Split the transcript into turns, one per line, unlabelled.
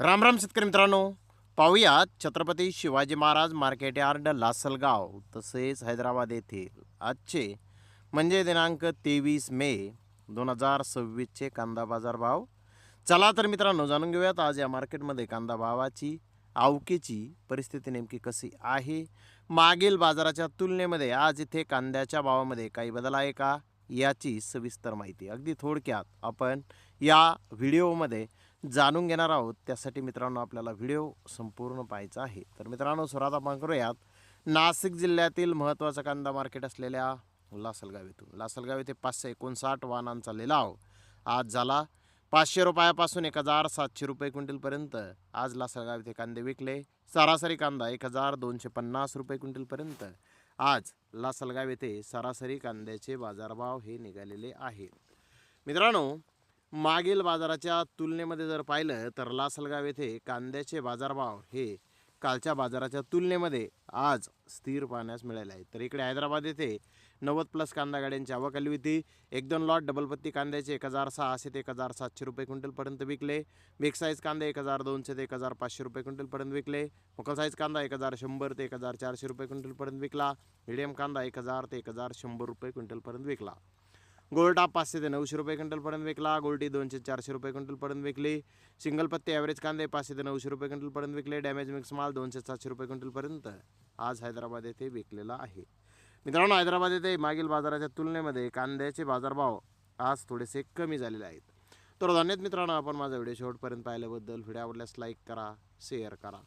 राम राम शेतकरी मित्रांनो, पाहूयात छत्रपती शिवाजी महाराज मार्केट यार्ड लासलगाव तसेच हैदराबाद येथील आजचे म्हणजे दिनांक 23 मे 2026चे कांदा बाजार भाव. चला तर मित्रांनो जाणून घेऊयात आज या मार्केटमध्ये कांदा भावाची आवकेची परिस्थिती नेमकी कशी आहे. मागील बाजाराच्या तुलनेमध्ये आज इथे कांद्याच्या भावामध्ये काही बदल आहे का याची सविस्तर माहिती अगदी थोडक्यात आपण या व्हिडिओमध्ये जाणून घेणार आहोत. त्यासाठी मित्रांनो आपल्याला व्हिडिओ संपूर्ण पाहायचा आहे. तर मित्रांनो सुरुवात आपण करूयात नाशिक जिल्ह्यातील महत्त्वाचं कांदा मार्केट असलेल्या लासलगाव येथून. लासलगाव येथे 559 वाहनांचा लिलाव आज झाला. 500 रुपयापासून 1700 रुपये क्विंटलपर्यंत आज लासलगाव येथे कांदे विकले. सरासरी कांदा 1250 रुपये क्विंटलपर्यंत आज लासलगाव येथे सरासरी कांद्याचे बाजारभाव हे निघालेले आहेत. मित्रांनो मागील बाजाराच्या तुलनेमध्ये जर पाहिलं तर लासलगाव येथे कांद्याचे बाजारभाव हे कालच्या बाजाराच्या तुलनेमध्ये आज स्थिर पाहण्यास मिळाले आहे. तर इकडे हैदराबाद येथे 90+ कांदा गाड्यांची आवक आली होती. 1-2 लॉट डबलपत्ती कांद्याचे 1600 ते 1700 रुपये क्विंटलपर्यंत विकले. बिग साईज कांदे 1200 ते 1500 रुपये क्विंटलपर्यंत विकले. मोकल साईज कांदा 1100 ते 1400 रुपये क्विंटलपर्यंत विकला. मीडियम कांदा 1000 ते 1100 रुपये क्विंटलपर्यंत विकला. गोल्डटाप 500 ते 900 रुपये क्विंटलपर्यंत विकला. गोल्टी 200 ते 400 रुपये क्विंटलपर्यंत विकली. सिंगल पत्ते ॲव्हरेज कांदे 500 ते 900 रुपये क्विंटलपर्यंत विकले. डॅमेज मिक्स माल 200 ते 700 रुपये क्विंटलपर्यंत आज हैदराबाद येथे विकलेला आहे. मित्रांनो हैदराबाद येथे मागील बाजाराच्या तुलनेमध्ये कांद्याचे बाजारभाव आज थोडेसे कमी झालेले आहेत. तर धन्यवाद मित्रांनो, आपण माझा व्हिडिओ शेवटपर्यंत पाहिल्याबद्दल. व्हिडिओ आवडल्यास लाईक करा, शेअर करा.